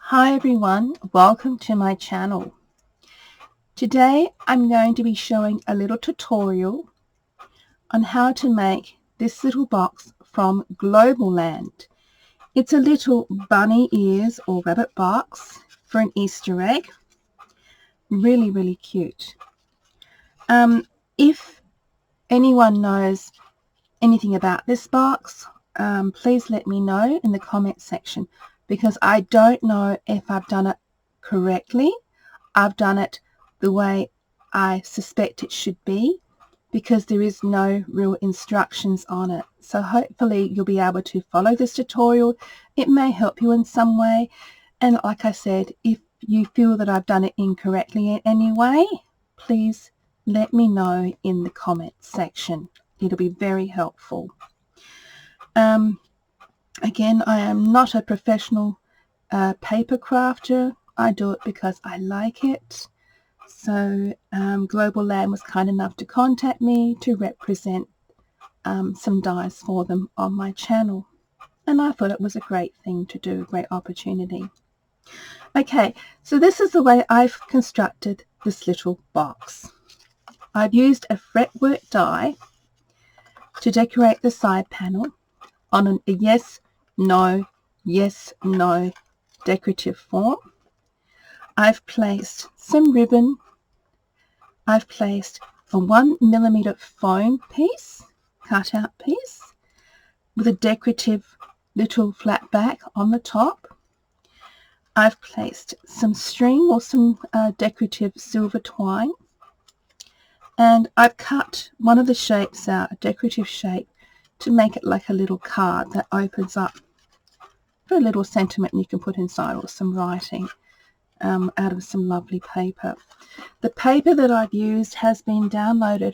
Hi everyone, welcome to my channel. Today I'm going to be showing a little tutorial on how to make this little box from Global Land. It's a little bunny ears or rabbit box for an Easter egg. Really cute. If anyone knows anything about this box, please let me know in the comment section, because I don't know if I've done it correctly. I've done it the way I suspect it should be, because there is no real instructions on it. So hopefully you'll be able to follow this tutorial. It may help you in some way, and like I said, if you feel that I've done it incorrectly in any way, please let me know in the comment section. It'll be very helpful. Again, I am not a professional paper crafter. I do it because I like it. So Global Land was kind enough to contact me to represent some dies for them on my channel. And I thought it was a great thing to do, a great opportunity. Okay, so this is the way I've constructed this little box. I've used a fretwork die to decorate the side panel on a yes, no decorative form. I've placed some ribbon. I've placed a 1mm foam piece, cutout piece, with a decorative little flat back on the top. I've placed some string or some decorative silver twine, and I've cut one of the shapes out, a decorative shape, to make it like a little card that opens up for a little sentiment you can put inside, or some writing out of some lovely paper. The paper that I've used has been downloaded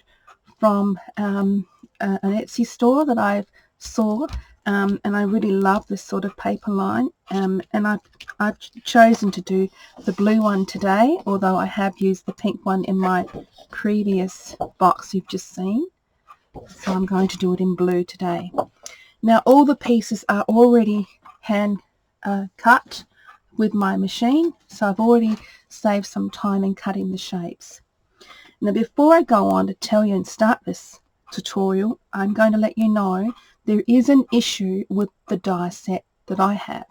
from an Etsy store that I saw, and I really love this sort of paper line, and I've chosen to do the blue one today, although I have used the pink one in my previous box you've just seen. So I'm going to do it in blue today. Now all the pieces are already hand cut with my machine, so I've already saved some time in cutting the shapes. Now before I go on to tell you and start this tutorial, I'm going to let you know there is an issue with the die set that I have.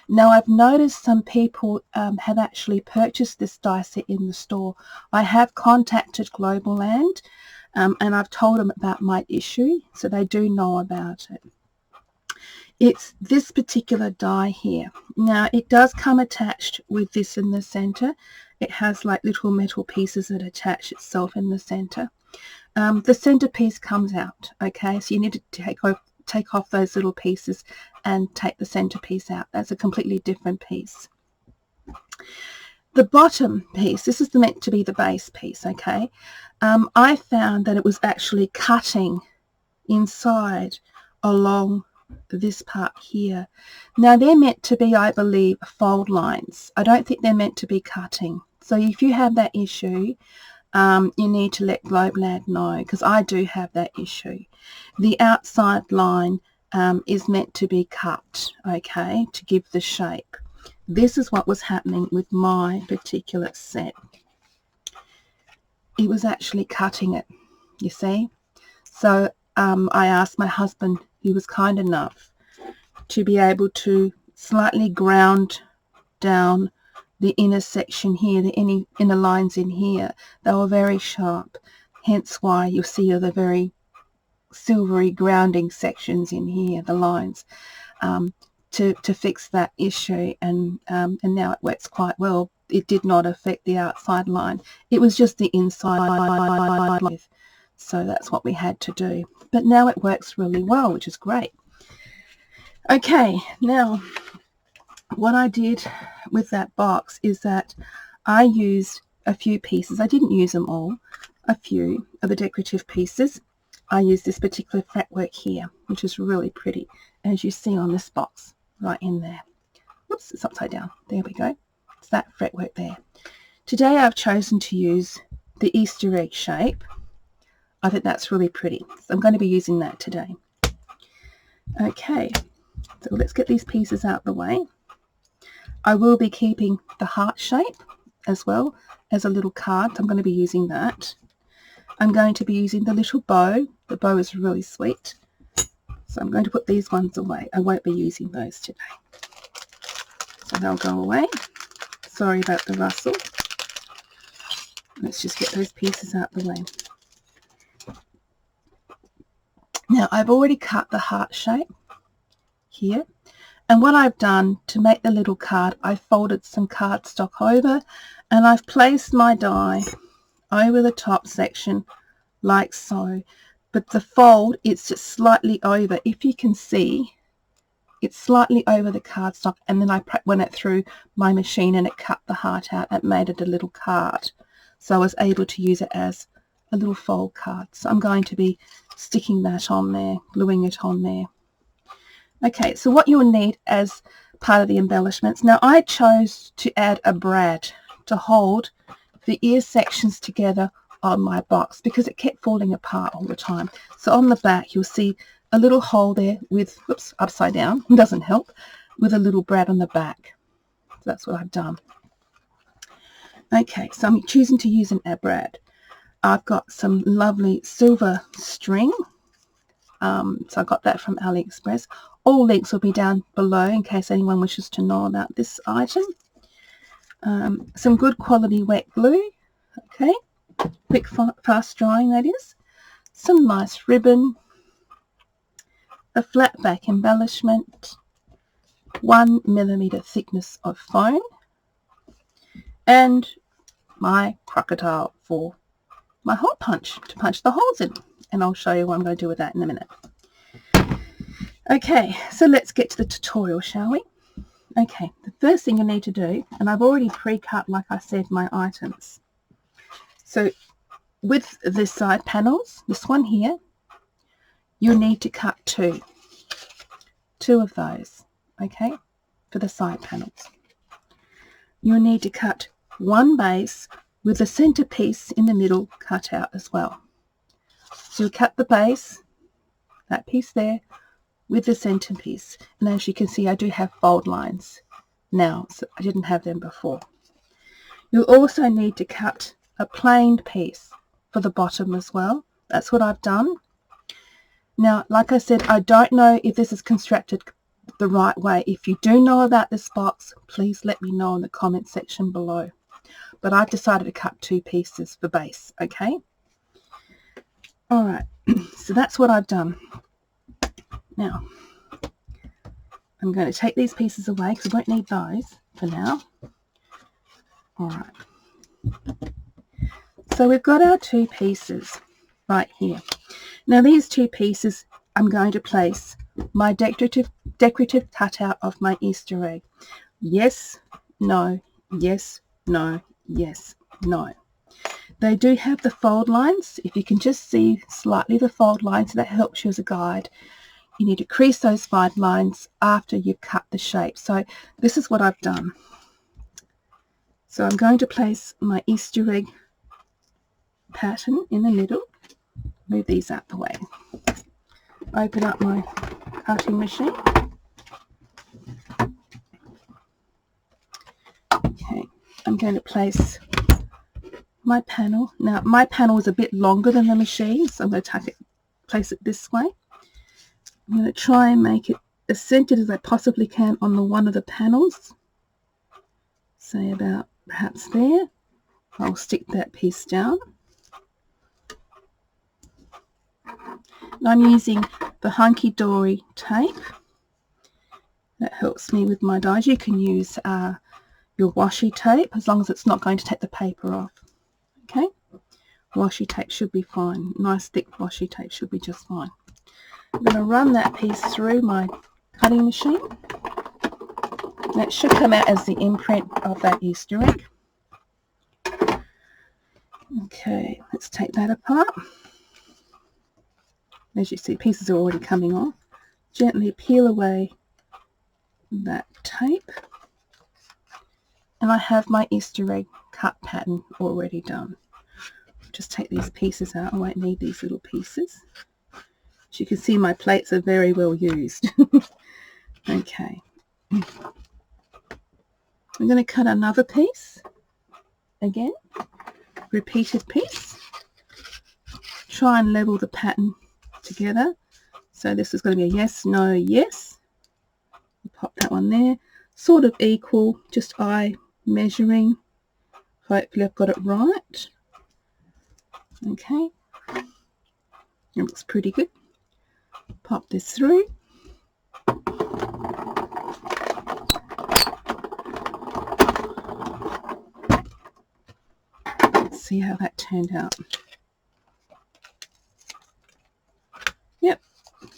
Now I've noticed some people have actually purchased this die set in the store. I have contacted Global Land and I've told them about my issue, so they do know about it. It's this particular die here. Now it does come attached with this in the center. It has like little metal pieces that attach itself in the center. The center piece comes out, okay, so you need to take off those little pieces and take the center piece out. That's a completely different piece. The bottom piece, this is meant to be the base piece, okay. I found that it was actually cutting inside along this part here. Now they're meant to be, I believe, fold lines. I don't think they're meant to be cutting. So if you have that issue, you need to let Global Land know, because I do have that issue. The outside line is meant to be cut, okay, to give the shape. This is what was happening with my particular set. It was actually cutting it, you see. So I asked my husband, he was kind enough to be able to slightly ground down the inner section here, the inner lines in here. They were very sharp, hence why you'll see the very silvery grounding sections in here, the lines, to fix that issue, and now it works quite well. It did not affect the outside line. It was just the inside line. So that's what we had to do. But now it works really well, which is great. Okay, now what I did with that box is that I used a few pieces. I didn't use them all. A few of the decorative pieces. I used this particular fretwork here, which is really pretty, as you see on this box right in there. Whoops, it's upside down. There we go. It's that fretwork there. Today I've chosen to use the Easter egg shape. I think that's really pretty, so I'm going to be using that today. Okay, so let's get these pieces out of the way. I will be keeping the heart shape as well as a little card. So I'm going to be using that. I'm going to be using the little bow. The bow is really sweet. So I'm going to put these ones away. I won't be using those today. So they'll go away. Sorry about the rustle. Let's just get those pieces out of the way. Now I've already cut the heart shape here. And what I've done to make the little card, I've folded some cardstock over and I've placed my die over the top section like so. But the fold, it's just slightly over. If you can see, it's slightly over the cardstock, and then I went it through my machine and it cut the heart out. It made it a little card. So I was able to use it as a little fold card. So I'm going to be sticking that on there, gluing it on there. Okay, so what you'll need as part of the embellishments. Now I chose to add a brad to hold the ear sections together on my box because it kept falling apart all the time. So on the back you'll see a little hole there with, whoops, upside down, doesn't help, with a little brad on the back. So that's what I've done. Okay, so I'm choosing to use an brad. I've got some lovely silver string. So I got that from AliExpress. All links will be down below in case anyone wishes to know about this item. Some good quality wet glue. Okay, quick, fast drying that is. Some nice ribbon. A flat back embellishment. 1mm thickness of foam. And my crocodile for my hole punch to punch the holes in. And I'll show you what I'm going to do with that in a minute. Okay, so let's get to the tutorial, shall we? Okay, the first thing you need to do, and I've already pre-cut, like I said, my items. So with the side panels, this one here, you'll need to cut two of those, okay, for the side panels. You'll need to cut one base with the centerpiece in the middle cut out as well. So you cut the base, that piece there, with the centerpiece. And as you can see, I do have fold lines now, so I didn't have them before. You'll also need to cut a planed piece for the bottom as well. That's what I've done. Now, like I said, I don't know if this is constructed the right way. If you do know about this box, please let me know in the comment section below. But I've decided to cut two pieces for base, okay? All right, so that's what I've done. Now, I'm going to take these pieces away because I won't need those for now. All right. So we've got our two pieces right here. Now these two pieces, I'm going to place my decorative cutout of my Easter egg. Yes, no, yes, no, yes, no. They do have the fold lines. If you can just see slightly the fold lines, that helps you as a guide. You need to crease those fold lines after you've cut the shape. So this is what I've done. So I'm going to place my Easter egg pattern in the middle. Move these out the way. Open up my cutting machine. Okay, I'm going to place my panel. Now my panel is a bit longer than the machine, so I'm going to place it this way. I'm going to try and make it as centered as I possibly can on the one of the panels. Say about perhaps there. I'll stick that piece down. And I'm using the Hunky Dory tape. That helps me with my dies. You can use your washi tape as long as it's not going to take the paper off. Okay, washi tape should be fine. Nice thick washi tape should be just fine. I'm going to run that piece through my cutting machine. That should come out as the imprint of that Easter egg. Okay, let's take that apart. As you see, pieces are already coming off. Gently peel away that tape. And I have my Easter egg cut pattern already done. Just take these pieces out. I won't need these little pieces. As you can see, my plates are very well used. Okay. I'm going to cut another piece, again, repeated piece. Try and level the pattern together. So this is going to be a yes, no, yes. Pop that one there. Sort of equal, just eye measuring. Hopefully I've got it right. Okay. It looks pretty good. Pop this through. Let's see how that turned out. Yep,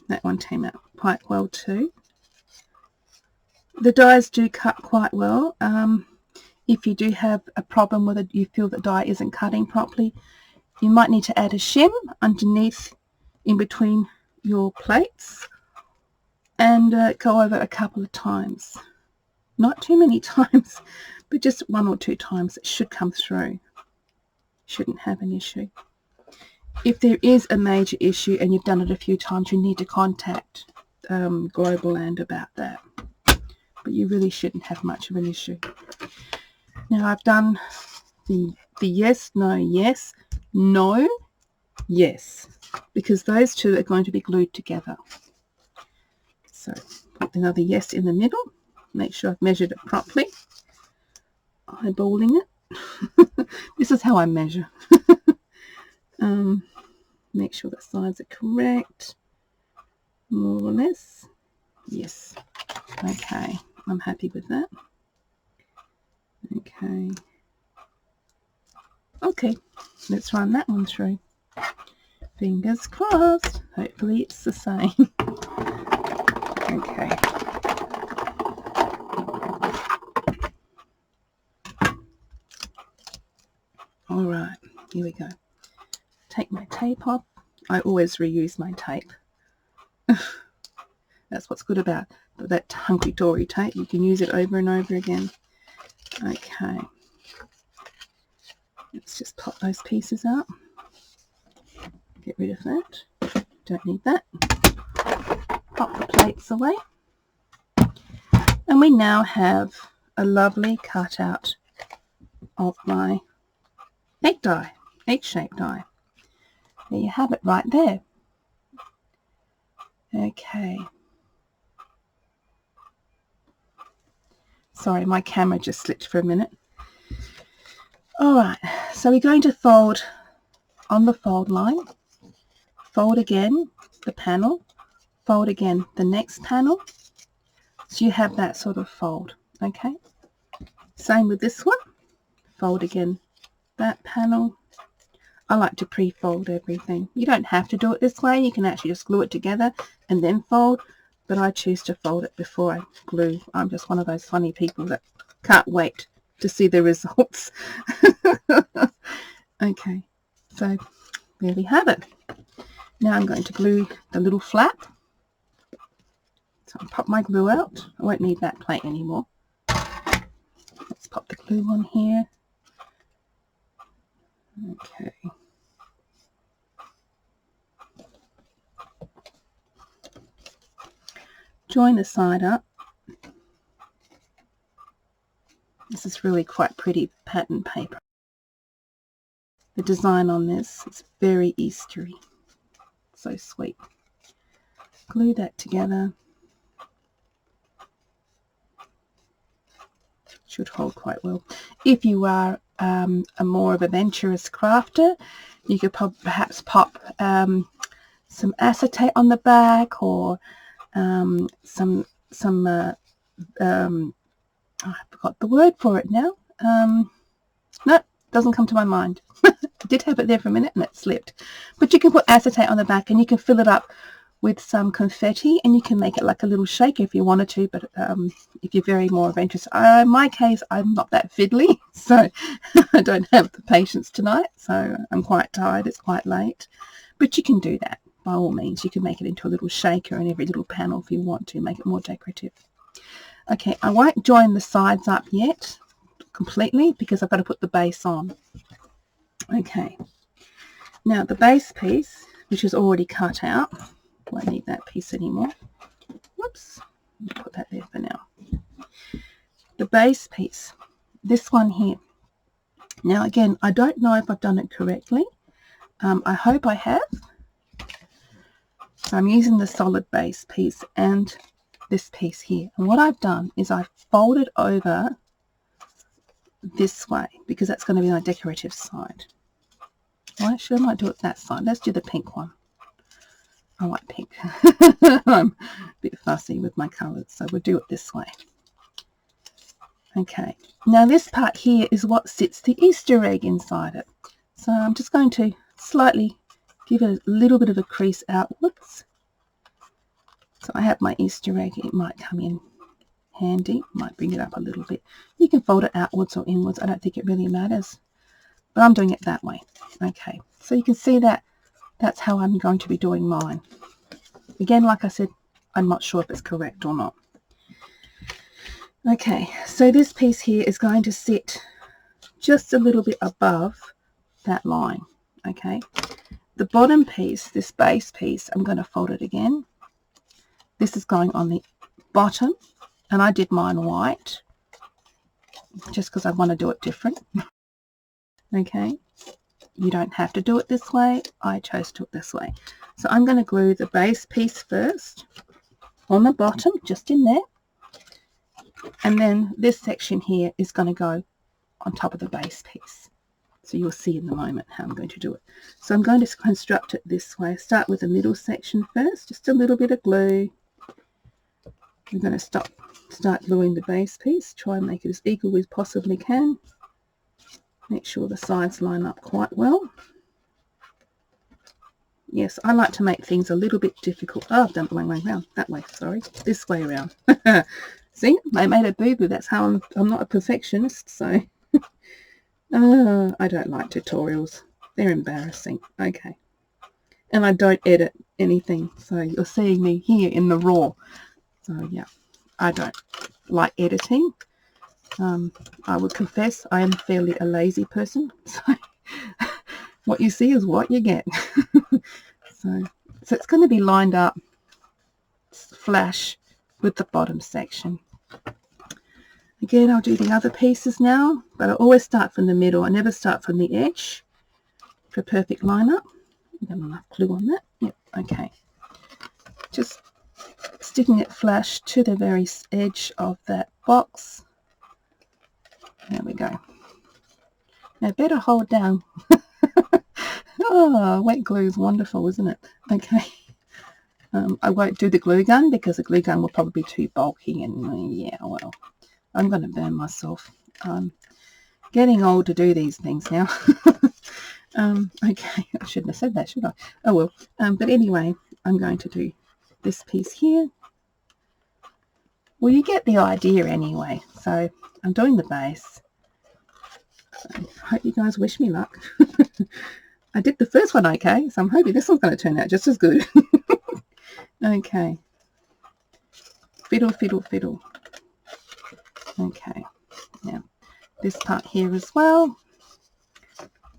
that one came out quite well too. The dies do cut quite well. If you do have a problem with it, you feel the die isn't cutting properly, you might need to add a shim underneath in between your plates and go over a couple of times. Not too many times, but just 1 or 2 times. It should come through. Shouldn't have an issue. If there is a major issue and you've done it a few times, you need to contact Global Land about that. But you really shouldn't have much of an issue. Now I've done the yes, no, yes, no, yes, because those two are going to be glued together. So put another yes in the middle. Make sure I've measured it properly. Eyeballing it. This is how I measure. Make sure the sides are correct. More or less. Yes. Okay. I'm happy with that. Okay. Okay. Let's run that one through. Fingers crossed. Hopefully it's the same. Okay. All right. Here we go. Take my tape off. I always reuse my tape. That's what's good about that hunky-dory tape. You can use it over and over again. Okay. Let's just pop those pieces out. Get rid of that. Don't need that. Pop the plates away. And we now have a lovely cutout of my egg die, egg-shaped die. There you have it right there. Okay. Sorry, my camera just slipped for a minute. Alright, so we're going to fold on the fold line, fold again the panel, fold again the next panel, so you have that sort of fold, okay? Same with this one, fold again that panel. I like to pre-fold everything. You don't have to do it this way, you can actually just glue it together and then fold, but I choose to fold it before I glue. I'm just one of those funny people that can't wait to see the results. Okay, so there we have it. Now I'm going to glue the little flap. So I'll pop my glue out. I won't need that plate anymore. Let's pop the glue on here. Okay. Join the side up. This is really quite pretty pattern paper. The design on this is very Eastery. So sweet. Glue that together. Should hold quite well. If you are a more of a adventurous crafter, you could perhaps pop some acetate on the back, or some I forgot the word for it now. No, doesn't come to my mind. I did have it there for a minute and it slipped. But you can put acetate on the back and you can fill it up with some confetti, and you can make it like a little shaker if you wanted to, but if you're very more adventurous. In my case, I'm not that fiddly, so I don't have the patience tonight, so I'm quite tired. It's quite late, but you can do that by all means. You can make it into a little shaker in every little panel if you want to, make it more decorative. Okay, I won't join the sides up yet completely because I've got to put the base on. Okay, now the base piece, which is already cut out, won't need that piece anymore. Whoops, put that there for now. the base piece, this one here. Now again, I don't know if I've done it correctly. I hope I have. So I'm using the solid base piece and this piece here. And what I've done is I've folded over this way because that's going to be my decorative side. Well, actually, I might do it that side. Let's do the pink one. I like pink. I'm a bit fussy with my colours, so we'll do it this way. Okay, now this part here is what sits the Easter egg inside it. So I'm just going to slightly give it a little bit of a crease outwards. So I have my Easter egg. It might come in handy. Might bring it up a little bit. You can fold it outwards or inwards. I don't think it really matters. But I'm doing it that way. Okay, so you can see that that's how I'm going to be doing mine. Again, like I said, I'm not sure if it's correct or not. Okay, so this piece here is going to sit just a little bit above that line. Okay, the bottom piece, this base piece, I'm going to fold it again. This is going on the bottom, and I did mine white just because I want to do it different. Okay, you don't have to do it this way. I chose to do it this way. So I'm going to glue the base piece first on the bottom, just in there. And then this section here is going to go on top of the base piece. So you'll see in a moment how I'm going to do it. So I'm going to construct it this way. Start with the middle section first, just a little bit of glue. I'm going to start gluing the base piece. Try and make it as equal as possibly can. Make sure the sides line up quite well. Yes, I like to make things a little bit difficult. Oh, I've done it the wrong way around. That way, sorry. This way around. See, I made a boo-boo. That's how I'm not a perfectionist, so I don't like tutorials. They're embarrassing. Okay. And I don't edit anything, so you're seeing me here in the raw. So yeah, I don't like editing. I would confess I am fairly a lazy person, so what you see is what you get. so it's going to be lined up flash with the bottom section. Again, I'll do the other pieces now, but I always start from the middle. I never start from the edge for a perfect line-up. Got enough glue on that. Yep, okay. Just sticking it flash to the very edge of that box. There we go. Now, better hold down. Oh, wet glue is wonderful, isn't it? Okay. I won't do the glue gun because the glue gun will probably be too bulky, and yeah, well, I'm going to burn myself. Getting old to do these things now. Okay, I shouldn't have said that, should I? Oh well. But anyway, I'm going to do this piece here. Well, you get the idea anyway. So I'm doing the base. So I hope you guys wish me luck. I did the first one okay, so I'm hoping this one's going to turn out just as good. Okay. Fiddle, fiddle, fiddle. Okay. Now, this part here as well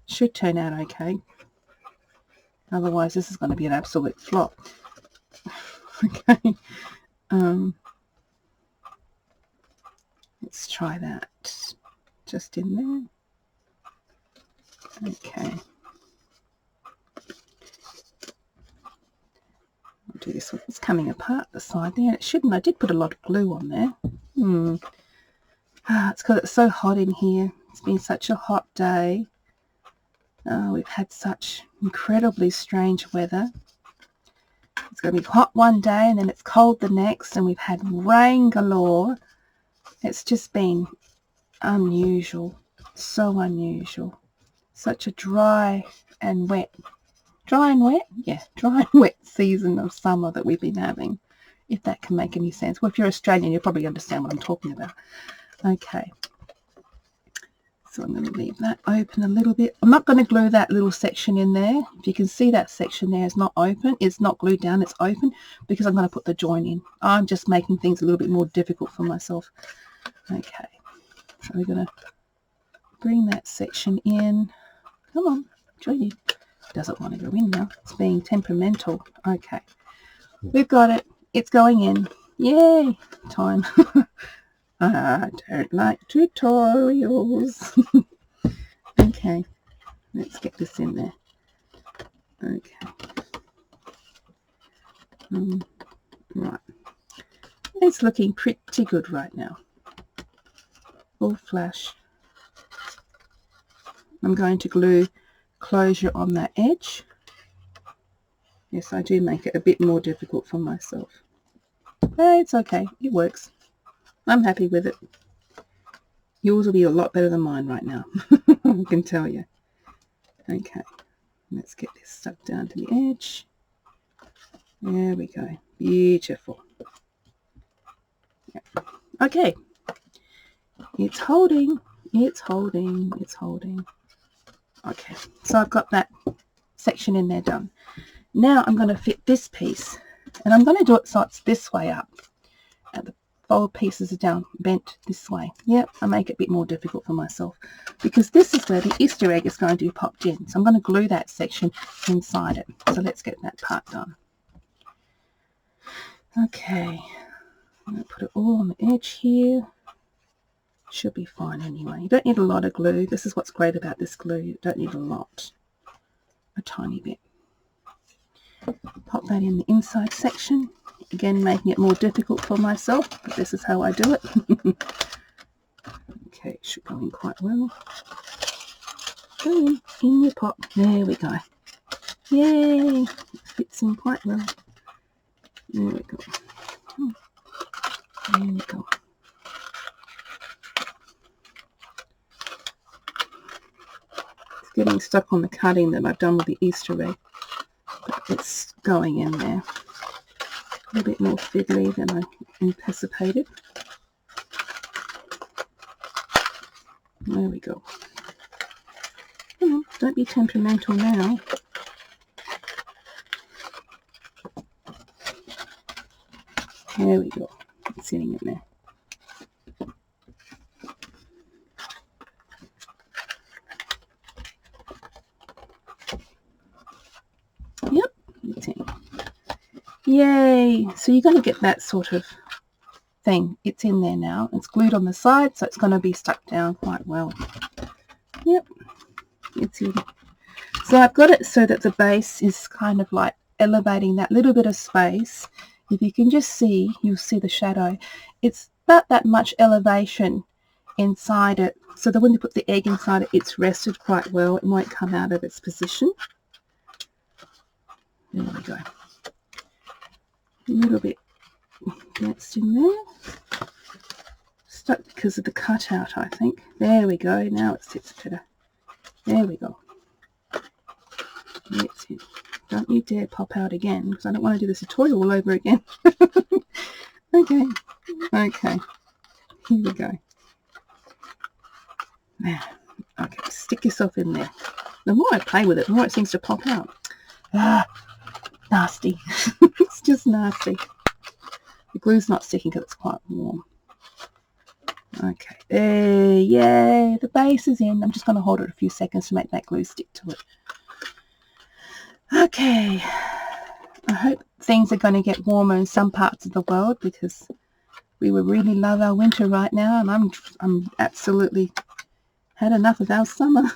should turn out okay. Otherwise, this is going to be an absolute flop. Okay. Let's try that. Just in there. Okay. I'll do this one. It's coming apart the side there. It shouldn't. I did put a lot of glue on there. It's because it's so hot in here. It's been such a hot day. We've had such incredibly strange weather. It's going to be hot one day and then it's cold the next, and we've had rain galore. It's just been unusual. So unusual. Such a dry and wet. Dry and wet? Yeah, dry and wet season of summer that we've been having, if that can make any sense. Well, if you're Australian, you'll probably understand what I'm talking about. Okay. So I'm going to leave that open a little bit. I'm not going to glue that little section in there. If you can see that section there is not open. It's not glued down. It's open because I'm going to put the join in. I'm just making things a little bit more difficult for myself. Okay. So we're going to bring that section in. Come on. Join. Doesn't want to go in now. It's being temperamental. Okay. We've got it. It's going in. Yay. Time. I don't like tutorials. Okay, let's get this in there. Okay. Right. It's looking pretty good right now. Full flash. I'm going to glue closure on that edge. Yes, I do make it a bit more difficult for myself. But it's okay. It works. I'm happy with it. Yours will be a lot better than mine right now. I can tell you. Okay. Let's get this stuck down to the edge. There we go. Beautiful. Yep. Okay. It's holding. It's holding. It's holding. Okay. So I've got that section in there done. Now I'm going to fit this piece. And I'm going to do it so it's this way up. And the fold pieces are down, bent this way. Yep, I make it a bit more difficult for myself. Because this is where the Easter egg is going to be popped in. So I'm going to glue that section inside it. So let's get that part done. Okay. I'm going to put it all on the edge here. Should be fine anyway. You don't need a lot of glue. This is what's great about this glue. You don't need a lot. A tiny bit. Pop that in the inside section. Again, making it more difficult for myself, but this is how I do it. Okay, it should go in quite well. Go in your pot. There we go. Yay! It fits in quite well. There we go. There we go. It's getting stuck on the cutting that I've done with the Easter egg, but it's going in there. A little bit more fiddly than I anticipated. There we go. Come on, don't be temperamental now. There we go. It's sitting in there. Yep, it's in. Yay! So you're going to get that sort of thing. It's in there now. It's glued on the side, so it's going to be stuck down quite well. Yep, it's in. So I've got it so that the base is kind of like elevating that little bit of space. If you can just see, you'll see the shadow. It's about that much elevation inside it, so that when you put the egg inside it, it's rested quite well. It won't come out of its position. There we go. A little bit that's in there. Stuck because of the cutout, I think. There we go. Now it sits better. There we go. It's in. Don't you dare pop out again, because I don't want to do the tutorial all over again. Okay. Okay. Here we go. Now, okay, stick yourself in there. The more I play with it, the more it seems to pop out. Ah, nasty. It's just nasty. The glue's not sticking because it's quite warm. Okay, there, yay, the base is in. I'm just going to hold it a few seconds to make that glue stick to it. Okay, I hope things are going to get warmer in some parts of the world, because we would really love our winter right now, and I'm absolutely had enough of our summer.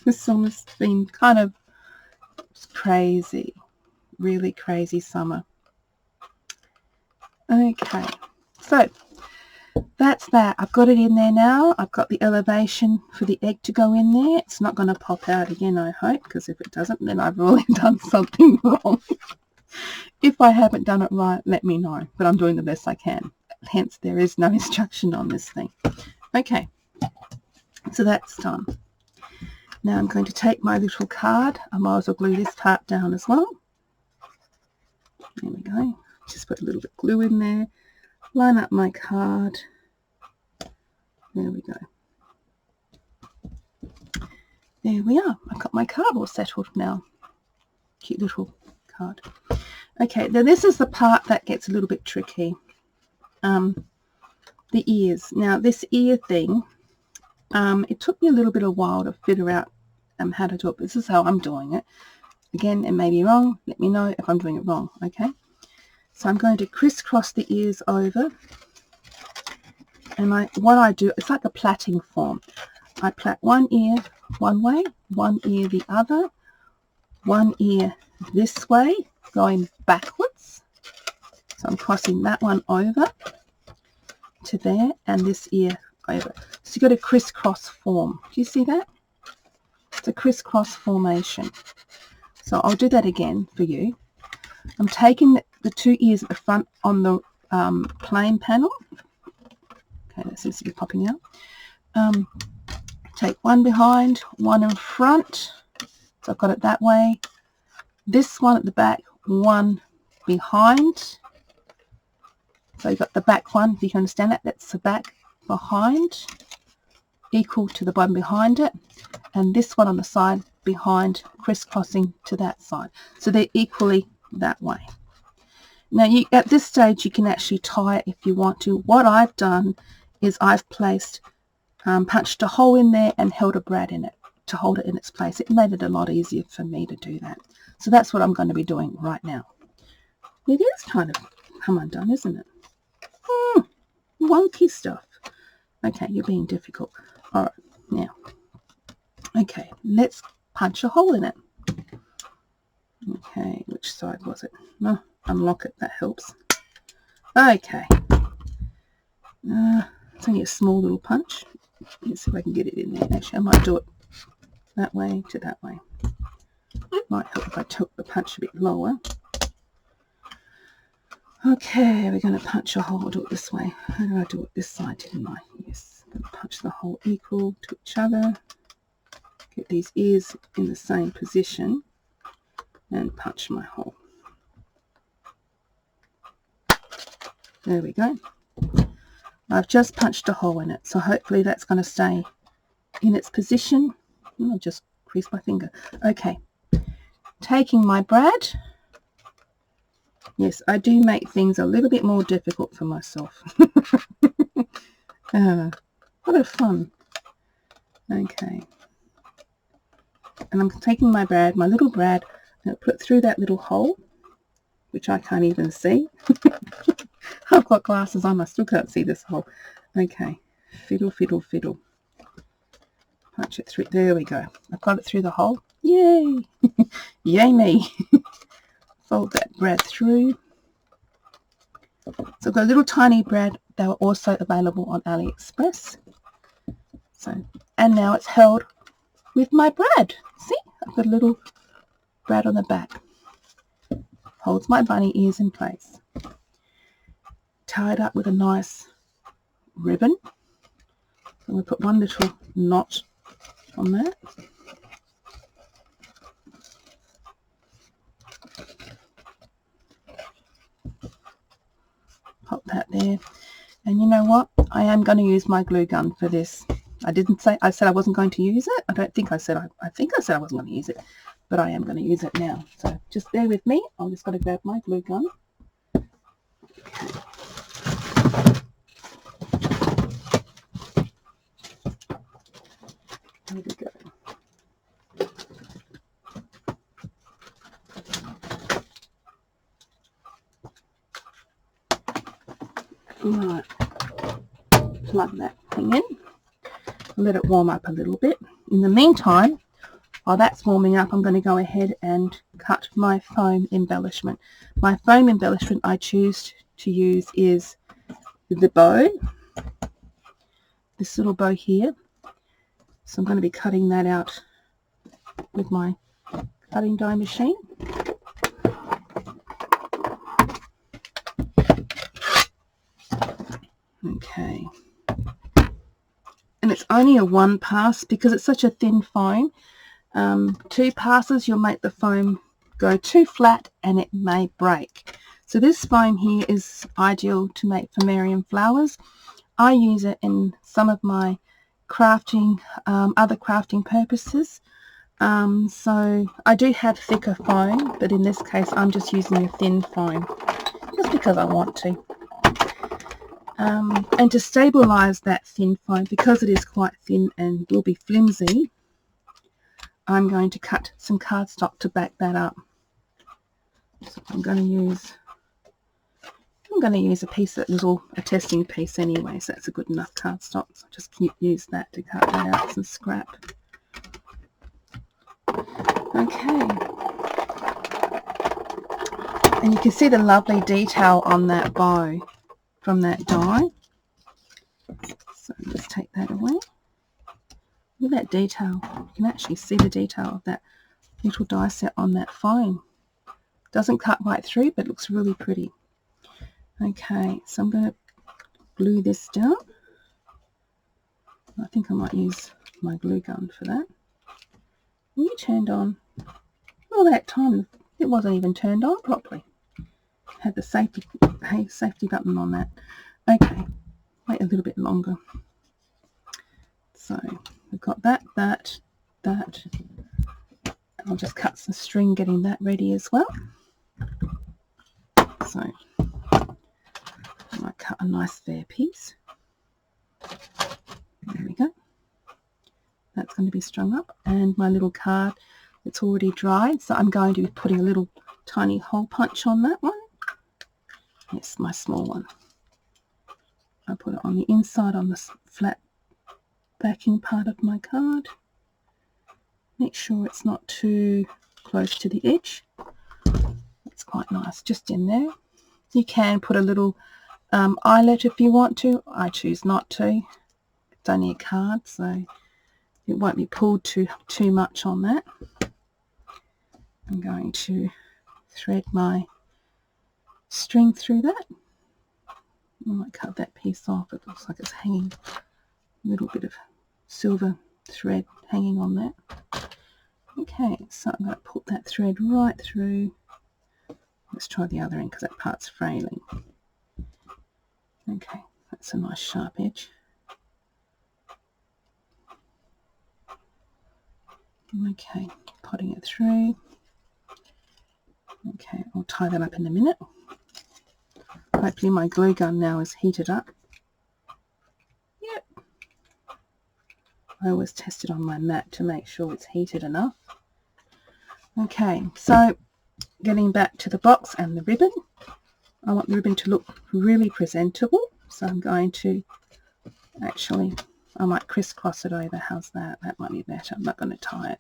This summer's been kind of crazy, really crazy summer. Okay, so that's that. I've got it in there now. I've got the elevation for the egg to go in there. It's not going to pop out again, I hope, because if it doesn't, then I've really done something wrong. If I haven't done it right, let me know, but I'm doing the best I can. Hence, there is no instruction on this thing. Okay, so that's done. Now I'm going to take my little card. I might as well glue this part down as well. There we go. Just put a little bit of glue in there. Line up my card. There we go. There we are. I've got my card all settled now. Cute little card. Okay, now this is the part that gets a little bit tricky. The ears. Now this ear thing, it took me a little bit of a while to figure out how to do it. This is how I'm doing it. Again, it may be wrong. Let me know if I'm doing it wrong, okay? So I'm going to crisscross the ears over And what I do, it's like a plaiting form. I plait one ear one way, one ear the other, one ear this way, going backwards. So I'm crossing that one over to there and this ear over. So you've got a crisscross form. Do you see that? It's a crisscross formation. So I'll do that again for you. I'm taking the two ears at the front on the plain panel. Okay, that seems to be popping out. Take one behind, one in front. So I've got it that way. This one at the back, one behind. So you've got the back one, if you can understand that. That's the back behind, equal to the one behind it. And this one on the side behind, crisscrossing to that side. So they're equally that way. Now, at this stage, you can actually tie it if you want to. What I've done is I've placed, punched a hole in there and held a brad in it to hold it in its place. It made it a lot easier for me to do that. So that's what I'm going to be doing right now. It is kind of come undone, isn't it? Wonky stuff. Okay, you're being difficult. All right, now. Okay, let's punch a hole in it. Okay, which side was it? No, unlock it, that helps. Okay. It's only a small little punch. Let's see if I can get it in there. Actually, I might do it that way to that way. Might help if I took the punch a bit lower. Okay, we're going to punch a hole. I'll do it this way. How did I do it this side, didn't I? Yes, I'm going to punch the hole equal to each other. Get these ears in the same position and punch my hole. There we go. I've just punched a hole in it, so hopefully that's going to stay in its position. I'll just crease my finger. Okay, taking my brad. Yes, I do make things a little bit more difficult for myself. What a fun. Okay. And I'm taking my brad, my little brad, and I'll put it through that little hole, which I can't even see. I've got glasses on, I still can't see this hole. Okay. Fiddle, fiddle, fiddle. Punch it through. There we go. I've got it through the hole. Yay! Yay me! Fold that brad through. So I've got a little tiny brad. They were also available on AliExpress. So, and now it's held with my brad. See? I've got a little brad on the back. Holds my bunny ears in place. Tied up with a nice ribbon. I'm going to put one little knot on that. Pop that there. And you know what? I am going to use my glue gun for this. I didn't say, I said I wasn't going to use it. I don't think I said, I think I said I wasn't going to use it. But I am going to use it now. So just bear with me. I'm just going to grab my glue gun. There we go. Right, plug that thing in, let it warm up a little bit. In the meantime, while that's warming up, I'm going to go ahead and cut my foam embellishment. My foam embellishment I choose to use is the bow, this little bow here. So I'm going to be cutting that out with my cutting die machine. Okay, and it's only a one pass because it's such a thin foam. 2 passes you'll make the foam go too flat and it may break. So this foam here is ideal to make Phammarian flowers. I use it in some of my crafting, other crafting purposes. So I do have thicker foam, but in this case I'm just using a thin foam just because I want to. And to stabilize that thin foam, because it is quite thin and will be flimsy, I'm going to cut some cardstock to back that up. So I'm going to use I'm going to use a piece that was all a testing piece anyway, so that's a good enough cardstock. So I'll just use that to cut that out, some scrap. Okay. And you can see the lovely detail on that bow from that die. So let's take that away. Look at that detail. You can actually see the detail of that little die set on that foam. Doesn't cut right through, but looks really pretty. Okay, so I'm going to glue this down. I think I might use my glue gun for that. And you turned on all that time. It wasn't even turned on properly. Had the safety button on that. Okay, wait a little bit longer. So we've got that. I'll just cut some string getting that ready as well. So I might cut a nice fair piece. There we go. That's going to be strung up. And my little card, it's already dried, so I'm going to be putting a little tiny hole punch on that one. It's my small one. I put it on the inside on the flat backing part of my card. Make sure it's not too close to the edge. It's quite nice, just in there. You can put a little eyelet if you want to. I choose not to. It's only a card, so it won't be pulled too much on that. I'm going to thread my string through that. I might cut that piece off. It looks like it's hanging. A little bit of silver thread hanging on that. Okay, so I'm going to put that thread right through. Let's try the other end because that part's frailing. Okay, that's a nice sharp edge. Okay, putting it through. Okay, I'll tie that up in a minute. Hopefully my glue gun now is heated up. Yep. I always test it on my mat to make sure it's heated enough. Okay, so getting back to the box and the ribbon. I want the ribbon to look really presentable, so I'm going to actually, I might crisscross it over. How's that? That might be better. I'm not going to tie it.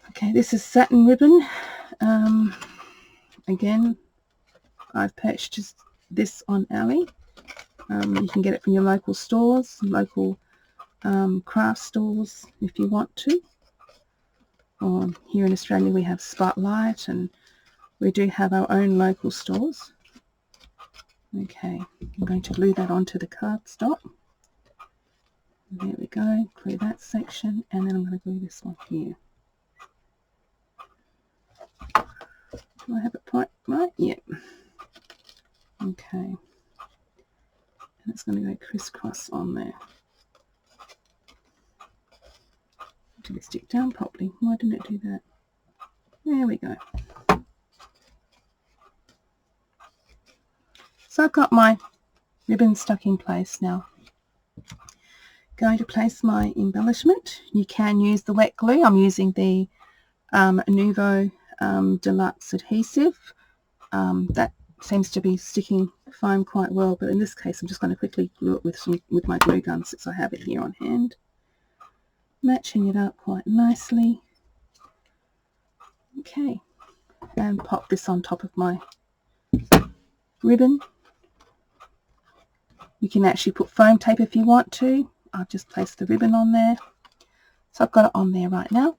Okay, this is satin ribbon. Again, I've purchased this on Ali. You can get it from your local stores, local craft stores if you want to. Or here in Australia we have Spotlight, and we do have our own local stores. Okay, I'm going to glue that onto the cardstock. There we go, glue that section, and then I'm going to glue this one here. Do I have it quite right? Yep. Okay. And it's going to go crisscross on there. Did it stick down properly? Why didn't it do that? There we go. So I've got my ribbon stuck in place now. Going to place my embellishment. You can use the wet glue. I'm using the Nuvo Deluxe adhesive. That seems to be sticking foam quite well, but in this case I'm just going to quickly glue it with my glue gun since I have it here on hand. Matching it up quite nicely. Okay, and pop this on top of my ribbon. You can actually put foam tape if you want to. I've just placed the ribbon on there. So I've got it on there right now.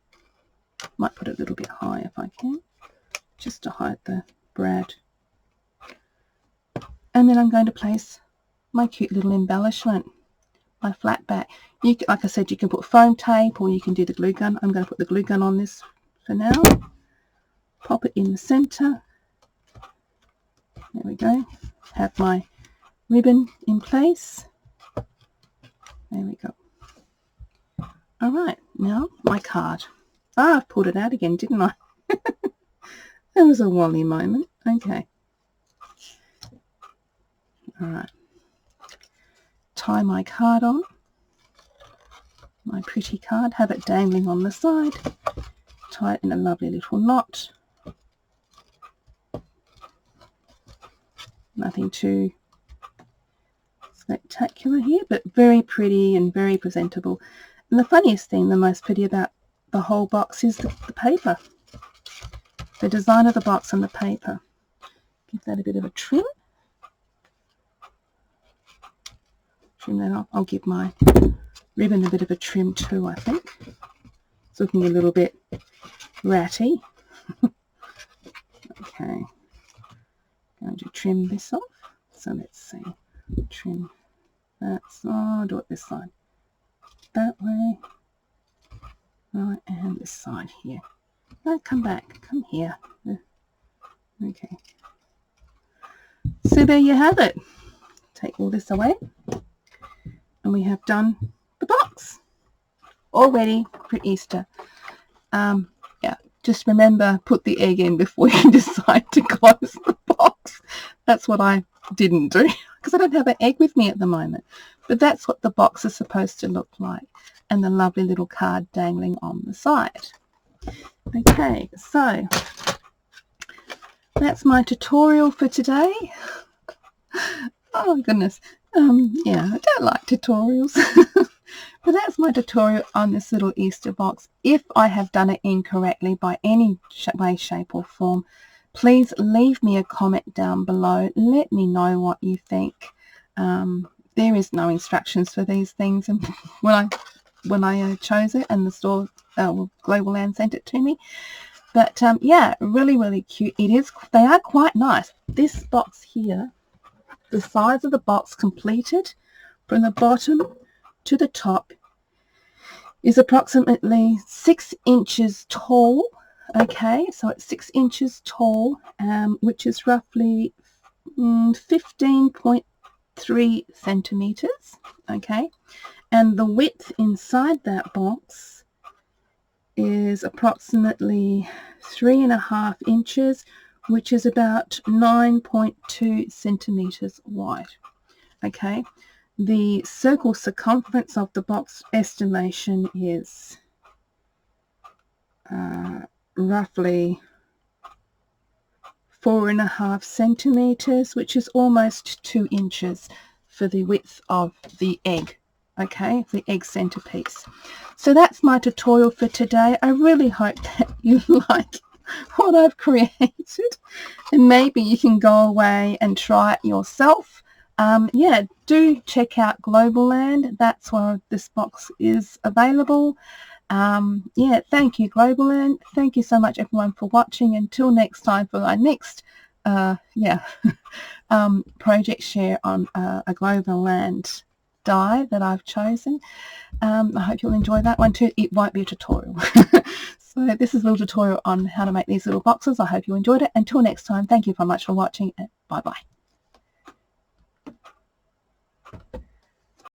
Might put it a little bit high if I can, just to hide the brad. And then I'm going to place my cute little embellishment, my flat back. Like I said, you can put foam tape or you can do the glue gun. I'm going to put the glue gun on this for now. Pop it in the center. There we go. Have my ribbon in place. There we go. All right, now my card. I've pulled it out again, didn't I? That was a Wally moment. Okay. All right. Tie my card on. My pretty card. Have it dangling on the side. Tie it in a lovely little knot. Nothing too spectacular here, but very pretty and very presentable. And the funniest thing, the most pretty about the whole box is the paper. The design of the box and the paper. Give that a bit of a trim. Trim that off. I'll give my ribbon a bit of a trim too, I think. It's looking a little bit ratty. Okay. Going to trim this off. So let's see. Trim that side, do it this side. That way. Right, and this side here. No, come back. Come here. Okay. So there you have it. Take all this away. And we have done the box. All ready for Easter. Yeah, just remember, put the egg in before you decide to close the box. That's what I didn't do because I don't have an egg with me at the moment. But that's what the box is supposed to look like, and the lovely little card dangling on the side. Okay, so that's my tutorial for today. Oh goodness, yeah, I don't like tutorials. But that's my tutorial on this little Easter box. If I have done it incorrectly by any way, shape or form, please leave me a comment down below. Let me know what you think. There is no instructions for these things, and when I chose it and the store Global Land sent it to me. But yeah, really cute. They are quite nice. This box here, the size of the box completed from the bottom to the top is approximately 6 inches tall. Okay, so it's 6 inches tall, which is roughly 15.3 centimeters. Okay, and the width inside that box is approximately 3.5 inches, which is about 9.2 centimeters wide. Okay, the circle circumference of the box estimation is roughly 4.5 centimeters, which is almost 2 inches for the width of the egg. Okay, the egg centerpiece. So that's my tutorial for today. I really hope that you like what I've created, and maybe you can go away and try it yourself. Yeah, do check out Global Land. That's where this box is available. Yeah, thank you, Global Land. Thank you so much, everyone, for watching. Until next time for our next project share on a Global Land die that I've chosen. I hope you'll enjoy that one too. It won't be a tutorial. So this is a little tutorial on how to make these little boxes. I hope you enjoyed it. Until next time, thank you very much for watching, and bye-bye.